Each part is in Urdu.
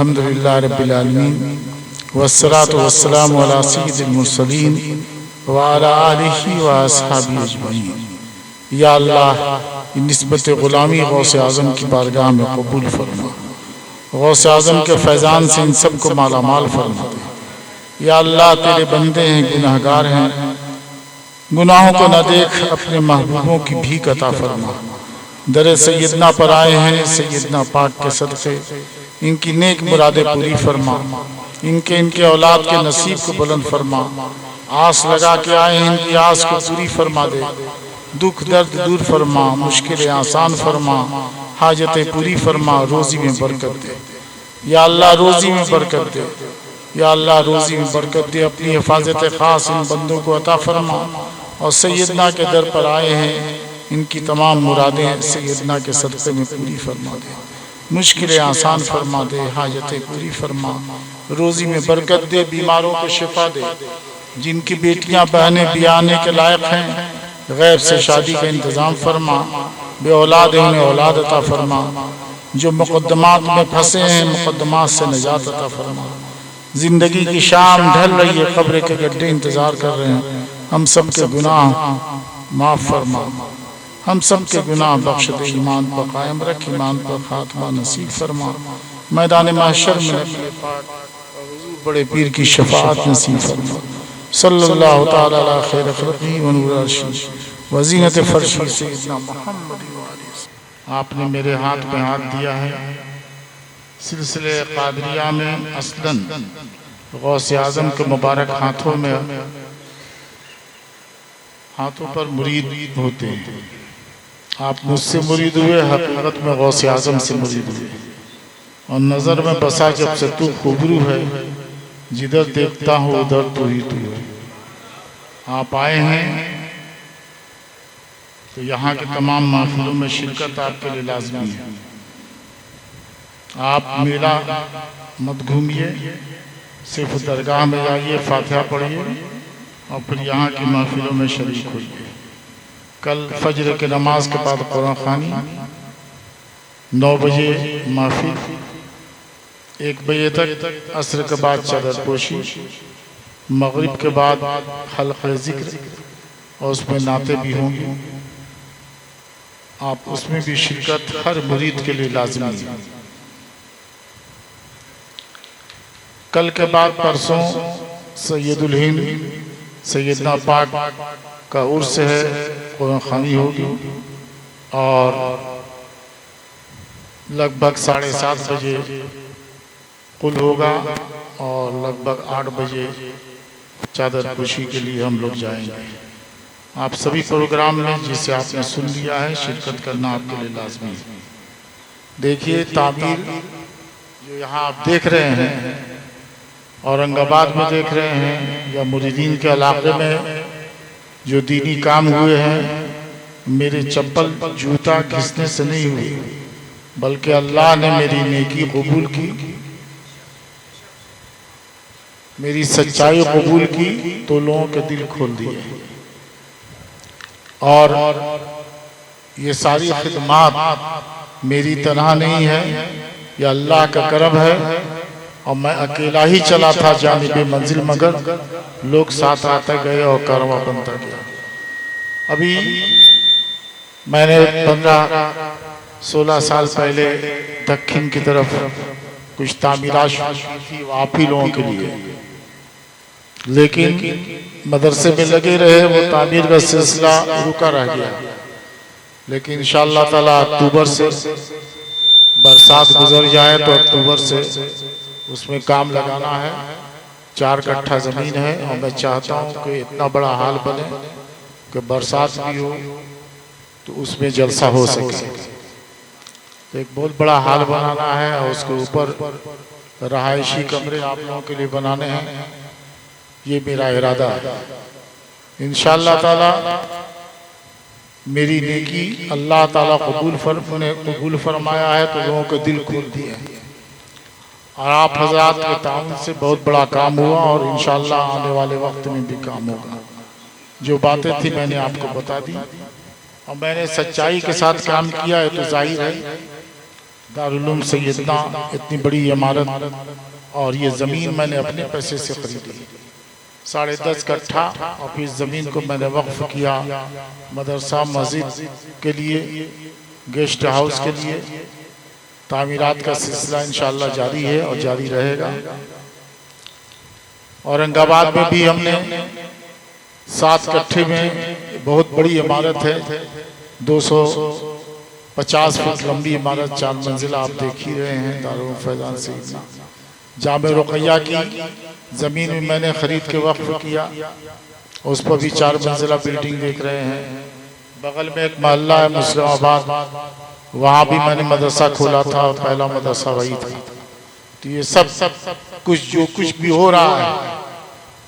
الحمدللہ رب العالمین والصلاة والسلام علی سید المرسلین وعلی آلہ واصحابہ اجمعین۔ یا اللہ نسبت غلامی غوث اعظم کی بارگاہ میں قبول فرما، غوث اعظم کے فیضان سے ان سب کو مالا مال فرما دے۔ یا اللہ تیرے بندے ہیں، گناہگار ہیں، گناہوں کو نہ دیکھ، اپنے محبوبوں کی بھیک عطا فرما۔ در سیدنا پر آئے ہیں، سیدنا پاک کے صدقے ان کی نیک مرادیں پوری فرما، ان کے اولاد کے نصیب کو بلند فرما۔ آس لگا کے آئے ہیں، ان کی آس کو پوری فرما دے، دکھ درد دور فرما، مشکلیں آسان فرما، حاجتیں پوری فرما، روزی میں برکت دے۔ یا اللہ روزی میں برکت دے، یا اللہ روزی میں برکت دے، اپنی حفاظت خاص ان بندوں کو عطا فرما۔ اور سیدنا کے در پر آئے ہیں، ان کی تمام مرادیں سیدنا کے صدقے میں پوری فرما دے، مشکلیں آسان فرما دے، حاجتیں پوری فرما، روزی میں برکت دے، بیماروں کو شفا دے۔ جن کی بیٹیاں بہنیں بیانے کے لائق ہیں، غیب سے شادی کا انتظام فرما، بے اولاد ہیں انہیں اولاد عطا فرما، جو مقدمات میں پھنسے ہیں مقدمات سے نجات عطا فرما۔ زندگی کی شام ڈھل رہی ہے، قبر کے گڈھے انتظار کر رہے ہیں، ہم سب کے گناہ معاف فرما، ہم سب کے گناہ بخش دے، ایمان پر قائم رکھ، ایمان پر خاتمہ نصیب فرما۔ میدان محشر میں نبی پاک اور حضور بڑے پیر کی شفاعت نصیب فرما۔ صلی اللہ تعالی علی خیر خلقہ و نور عرشہ و زینت فرشہ سیدنا محمد و آلہ وسلم۔ آپ نے میرے ہاتھ میں ہاتھ دیا ہے، سلسلے قادریہ میں اصلاً غوث اعظم کے مبارک ہاتھوں پر مرید ہوتے ہیں۔ آپ مجھ سے مرید ہوئے، حقیقت میں غوث اعظم سے مرید ہوئے، اور نظر میں بسا جب سے تو خوبرو ہے، جدھر دیکھتا ہوں ادھر تو ہی تو ہے۔ آپ آئے ہیں تو یہاں کے تمام محفلوں میں شرکت آپ کے لیے لازمی ہے۔ آپ میلہ مت گھومیے، صرف درگاہ میں جائیے، فاتحہ پڑھیے اور پھر یہاں کی محفلوں میں شریک ہوئیے۔ کل فجر کے نماز کے بعد قرآن خوانی، 9 بجے محفل، 1 بجے تک عصر کے بعد چادر پوشی، مغرب کے بعد حلقہ ذکر، اور اس میں نعتیں بھی ہوں گی۔ آپ اس میں بھی شرکت ہر مرید کے لیے لازمی ہے۔ کل کے بعد پرسوں سید الہند سیدنا پاک کا عرس ہے، قرآن خوانی ہوگی، اور لگ بھگ 7:30 بجے قل ہوگا، اور لگ بھگ 8 بجے چادر پوشی کے لیے ہم لوگ جائیں گے۔ آپ سبھی پروگرام میں جسے آپ نے سن لیا ہے، شرکت کرنا آپ کے لیے لازمی ہے۔ دیکھیے تعمیر جو یہاں آپ دیکھ رہے ہیں، اورنگ آباد میں دیکھ رہے ہیں، یا مریدین کے علاقے میں جو دینی کام ہوئے ہیں، میرے چپل جوتا گھسنے سے نہیں ہوئے، بلکہ اللہ نے میری نیکی قبول کی، میری سچائی قبول کی تو لوگوں کے دل کھول دیے۔ اور یہ ساری خدمات میری طرح نہیں ہے، یہ اللہ کا کرم ہے، اور میں اکیلا ہی چلا تھا جانب منزل، مگر لوگ ساتھ آتے گئے اور کارواں بنتا گیا۔ ابھی میں نے 15-16 سال پہلے دکن کی طرف کچھ تعمیرات شروع کی تھی، وہ آپ ہی لوگوں کے لیے، لیکن مدرسے میں لگے رہے، وہ تعمیر کا سلسلہ رکا رہ گیا۔ لیکن انشاءاللہ تعالی اکتوبر سے برسات گزر جائے تو اکتوبر سے اس میں کام لگانا ہے۔ 4 کٹھا زمین ہے، اور میں چاہتا ہوں کہ اتنا بڑا حال بنے کہ برسات بھی ہو تو اس میں جلسہ ہو سکے۔ تو ایک بہت بڑا حال بنانا ہے، اور اس کے اوپر رہائشی کمرے آپ لوگوں کے لیے بنانے ہیں، یہ میرا ارادہ ہے۔ انشاءاللہ تعالی میری نیکی اللہ تعالی قبول فرمایا ہے، تو لوگوں کے دل کھول دیے، اور آپ حضرات کے تعاون سے بہت بڑا کام ہوا، اور انشاءاللہ آنے والے وقت میں بھی کام ہوگا۔ جو باتیں تھی میں نے آپ کو بتا دی، اور میں نے سچائی کے ساتھ کام کیا ہے، تو ظاہر ہے دارالعلوم سیدنا اتنی بڑی عمارت، اور یہ زمین میں نے اپنے پیسے سے خریدی، 10.5 کٹھا، اور پھر زمین کو میں نے وقف کیا مدرسہ مسجد کے لیے، گیسٹ ہاؤس کے لیے۔ تعمیرات کا سلسلہ انشاءاللہ جاری ہے اور جاری رہے گا۔ اورنگ آباد میں بھی ہم نے 7 کٹھے میں بہت بڑی عمارت ہے، 250 فٹ لمبی عمارت، 4 منزلہ آپ دیکھ ہی رہے ہیں، دارالعلوم فیضان سیدنا۔ جامع رقیہ کی زمین میں نے خرید کے وقف کیا، اس پر بھی 4 منزلہ بلڈنگ دیکھ رہے ہیں۔ بغل میں ایک محلہ ہے مسلم آباد، وہاں بھی میں نے مدرسہ کھولا تھا، اور پہلا مدرسہ وہی تھا۔ تو یہ سب کچھ جو کچھ بھی ہو رہا ہے،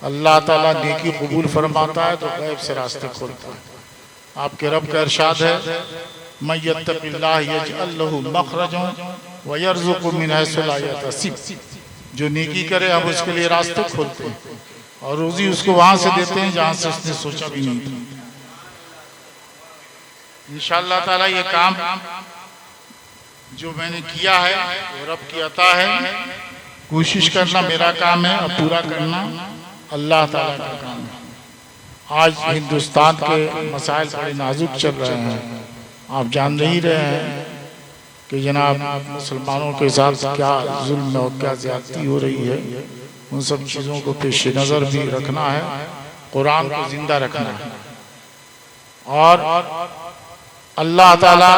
اللہ تعالیٰ نیکی قبول فرماتا ہے تو غیب سے راستے کھولتا ہے۔ آپ کے رب کا ارشاد ہے، مَن یتق اللہ یجعل لہ مخرجا ویرزقہ من حیث لا یحتسب، جو نیکی کرے ہم اس کے لیے راستے کھولتے ہیں اور روزی اس کو وہاں سے دیتے ہیں جہاں سے اس نے سوچا بھی نہیں تھا۔ انشاءاللہ تعالیٰ یہ کام جو میں نے کیا ہے وہ رب کی عطا ہے، کوشش کرنا میرا کام ہے اور پورا کرنا اللہ تعالیٰ کا کام ہے۔ آج ہندوستان کے مسائل بڑے نازک چل رہے ہیں، آپ جان نہیں رہے ہیں کہ جناب مسلمانوں کے ساتھ کیا ظلم اور کیا زیادتی ہو رہی ہے۔ ان سب چیزوں کو پیش نظر بھی رکھنا ہے، قرآن کو زندہ رکھنا ہے، اور اللہ تعالیٰ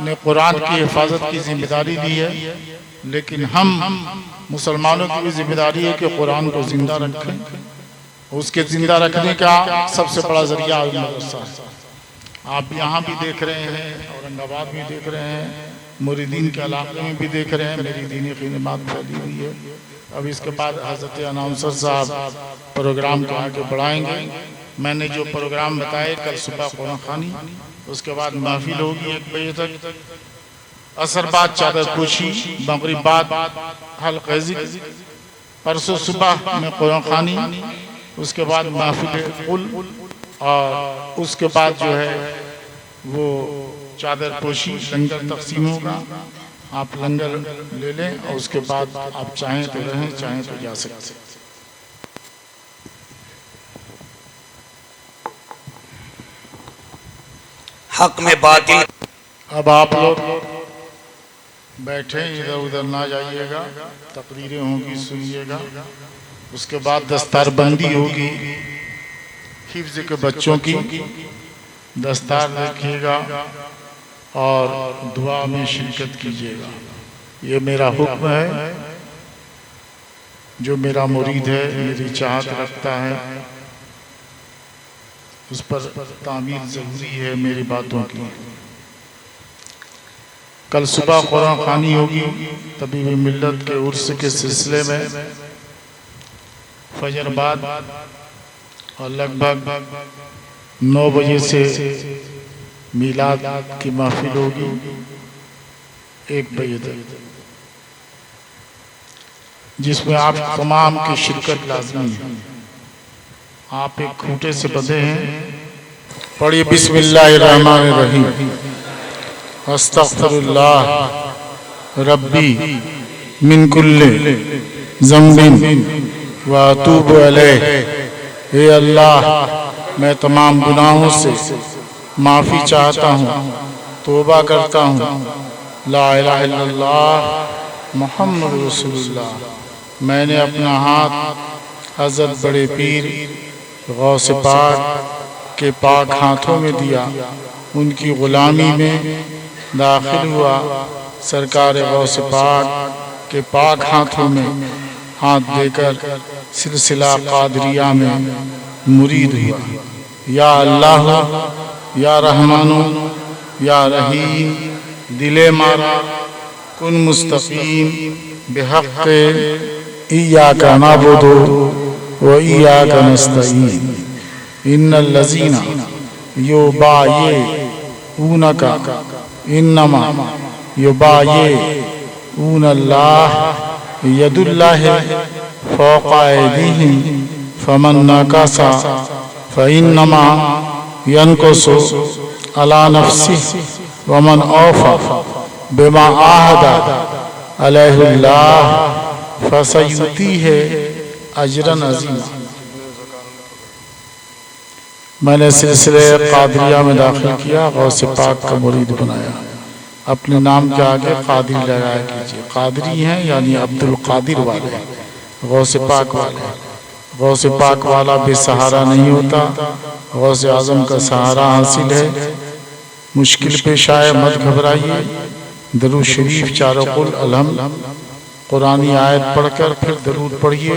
نے قرآن کی حفاظت کی ذمہ داری لی ہے، لیکن ہم مسلمانوں کی بھی ذمہ داری ہے کہ قرآن کو زندہ رکھیں۔ اس کے زندہ رکھنے کا سب سے بڑا ذریعہ مدرسہ ہے۔ آپ یہاں بھی دیکھ رہے ہیں، اورنگ آباد بھی دیکھ رہے ہیں، مریدین کے علاقے میں بھی دیکھ رہے ہیں، میری دینی خدمات پھیلی ہوئی ہے۔ اب اس کے بعد حضرت اناؤنسر صاحب پروگرام کو آگے بڑھائیں گے۔ میں نے جو پروگرام بتائے، کل صبح قرآن خوانی، اس کے بعد محفل ہوگی 1 بجے تک، عصر بعد چادر پوشی، مغرب بعد حلقہ ذکر، پرسوں صبح میں قرآن خوانی، اس کے بعد محفل قل، اور اس کے بعد جو ہے وہ چادر پوشی، لنگر تقسیم ہوگا۔ آپ لنگر لے لیں اور اس کے بعد آپ چاہیں تو رہیں، چاہیں تو جا سکتے ہیں۔ حق میں باطل۔ اب آپ لوگ بیٹھیں، ادھر ادھر نہ جائیے گا، تقریریں ہوں گی سنیے گا، اس کے بعد دستار بندی ہوگی حفظ کے بچوں کی، دستار دیکھیے گا اور دعا میں شرکت کیجیے گا۔ یہ میرا حکم ہے، جو میرا مرید ہے، میری چاہت رکھتا ہے، اس پر تعمیل ضروری ہے میری باتوں کی۔ کل صبح قرآن خوانی ہوگی طبیب ملت کے عرس کے سلسلے میں، فجر بعد، اور لگ بھگ 9 بجے سے میلاد کی محفل ہوگی 1 بجے تک، جس میں آپ تمام کی شرکت لازمی ہے۔ آپ ایک کھوٹے سے بندھے ہیں، پڑھیے بسم اللہ الرحمن الرحیم، استغفر اللہ ربی من کل ذنب واتوب علیہ۔ اے اللہ، میں تمام گناہوں سے معافی چاہتا ہوں، توبہ کرتا ہوں، لا الہ الا اللہ محمد رسول اللہ۔ میں نے اپنا ہاتھ حضرت بڑے پیر غوث پاک کے پاک ہاتھوں میں دیا، ان کی غلامی میں داخل ہوا، سرکار غوث پاک کے پاک ہاتھوں میں ہاتھ دے کر سلسلہ قادریہ میں مرید ہوا۔ یا اللہ، یا رحمان، یا رحیم، دل مارا کن مستقیم بحق ایاک نعبد و ایاک نستعین۔ ان الذین یبایعونک انما یبایعون اللہ ید اللہ فوق ایدیہم فمن نکث فإنما ينكث على نفسه ومن أوفى بما عاہد علیہ اللہ فسیؤتیہ اجرا عظیما۔ میں نے سلسلے قادریہ میں داخل کیا، غوث پاک کا مرید بنایا، اپنے نام کے آگے قادری لگایا کیجئے۔ قادری ہیں یعنی عبد القادر والے، غوث پاک والے۔ غوث پاک والا بے سہارا نہیں ہوتا، غوث اعظم کا سہارا حاصل ہے۔ مشکل پیش آئے مت گھبرائیے، درود شریف چاروں قل الحمد قرآنی آیت پڑھ کر پھر درود پڑھیے،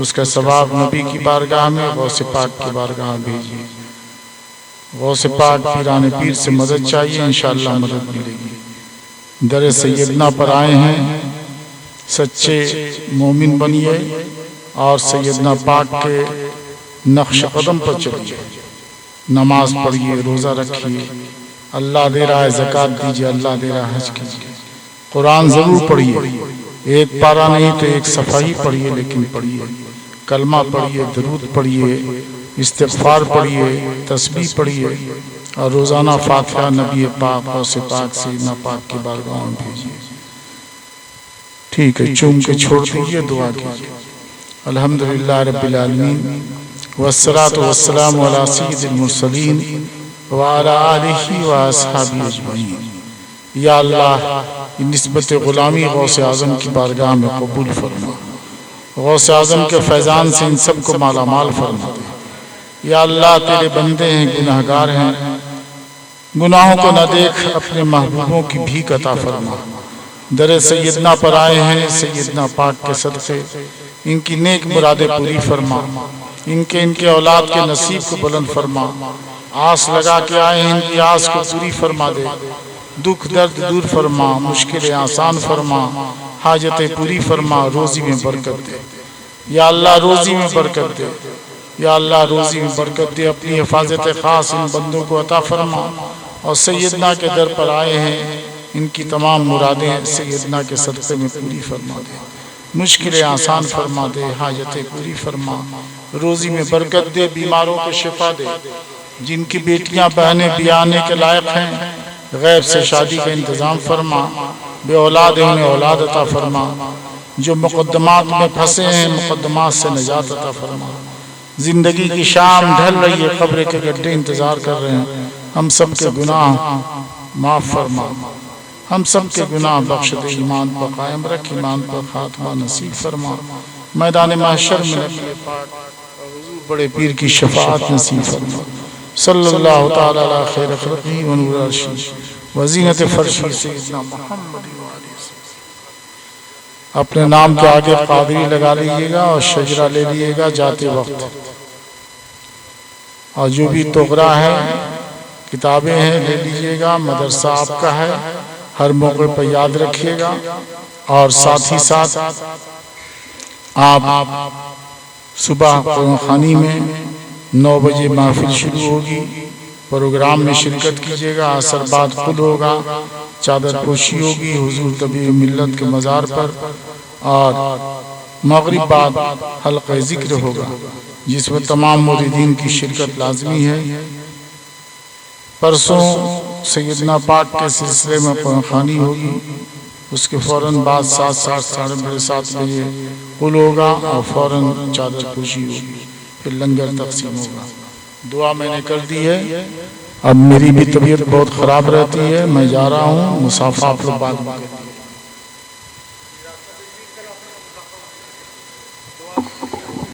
اس کا ثواب نبی کی بارگاہ میں، غوث پاک کی بارگاہ میں بھیجیے۔ غوث پاک پیران پیر سے مدد چاہیے، انشاءاللہ مدد ملے گی۔ در سیدنا پر آئے ہیں، سچے مومن بنیے اور سیدنا پاک کے نقش قدم پر چلیے، نماز پڑھیے، روزہ رکھیے، اللہ دے رہا ہے زکوٰۃ دیجیے، اللہ دے رہا ہے حج کیجیے، قرآن ضرور پڑھیے، ایک پارہ نہیں تو ایک صفحہ ہی پڑھیے، لیکن پڑھیے، کلمہ پڑھیے، درود پڑھیے، استغفار پڑھیے، تسبیح پڑھیے، اور روزانہ فاتحہ نبی پاک غوث پاک سیدنا پاک کی بارگاہ میں بھیجیے۔ ٹھیک ہے، چوم کے چھوڑ دیجیے، دعا کیجیے۔ الحمدللہ رب العالمین والصلاة والسلام علی سید المرسلین وعلی آلہ واصحابہ اجمعین۔ یا اللہ نسبت غلامی غوث اعظم کی بارگاہ میں قبول فرما، غوث اعظم کے فیضان سے ان سب کو مالا مال فرما دے۔ یا اللہ تیرے بندے ہیں، گناہگار ہیں، گناہوں کو نہ دیکھ، اپنے محبوبوں کی بھیک عطا فرما۔ در سیدنا پر آئے ہیں، سیدنا پاک کے صدقے ان کی نیک مرادیں پوری فرما، ان کے اولاد کے نصیب کو بلند فرما۔ آس لگا کے آئے ہیں، ان کی آس کو پوری فرما دے، دکھ درد دور فرما، مشکلیں آسان فرما، حاجتیں پوری فرما، روزی میں برکت دے۔ یا اللہ روزی میں برکت دے، یا اللہ روزی میں برکت دے، اپنی حفاظت خاص ان بندوں کو عطا فرما۔ اور سیدنا کے در پر آئے ہیں، ان کی تمام مرادیں سیدنا کے صدقے میں پوری فرما دے، مشکلیں آسان فرما دے، حاجتیں پوری فرما، روزی میں برکت دے، بیماروں کو شفا دے، جن کی بیٹیاں بہنیں بیانے کے لائق ہیں غیب سے شادی کا انتظام فرما، بے اولاد ہیں انہیں اولاد عطا فرما، جو مقدمات میں پھنسے ہیں مقدمات سے نجات عطا فرما۔ زندگی کی شام ڈھل رہی ہے، قبر کے گڈھے انتظار کر رہے ہیں، ہم سب کے گناہ معاف فرما، ہم سب کے گناہ بخش دے، ایمان پر قائم رکھ، ایمان پر خاتمہ نصیب فرما۔ میدان محشر میں نبی پاک حضور بڑے پیر کی شفاعت نصیب فرما۔ صلی اللہ تعالی علی خیر خلقہ و نور عرشہ و زینت فرشہ سیدنا محمد و آلہ وسلم۔ اپنے نام کے آگے قادری لگا لیجئے گا اور شجرہ لے لیجئے گا جاتے وقت، اور جو بھی تغرا ہے کتابیں ہیں لے لیجئے گا، مدرسہ آپ کا ہے، ہر موقع پر یاد رکھیے گا۔ اور ساتھ ہی ساتھ آپ صبح قرآن خوانی میں 9 بجے محفل شروع ہوگی، پروگرام میں شرکت کیجیے گا۔ عصر بعد قل ہوگا، چادر پوشی ہوگی حضور طبیب ملت کے مزار پر، اور مغرب بعد حلقہ ذکر ہوگا جس میں تمام مریدین کی شرکت لازمی ہے۔ پرسوں سیدنا پاک کے سلسلے میں قرآن خوانی ہوگی، اس کے فوراً بعد 7:30 بجے قل ہوگا اور فوراً چادر پوشی ہوگی، پھر لنگر تقسیم ہوگا۔ دعا میں نے کر دی ہے، اب میری بھی طبیعت بہت خراب رہتی ہے، میں جا رہا ہوں، مسافہ آپ لوگ بعد میں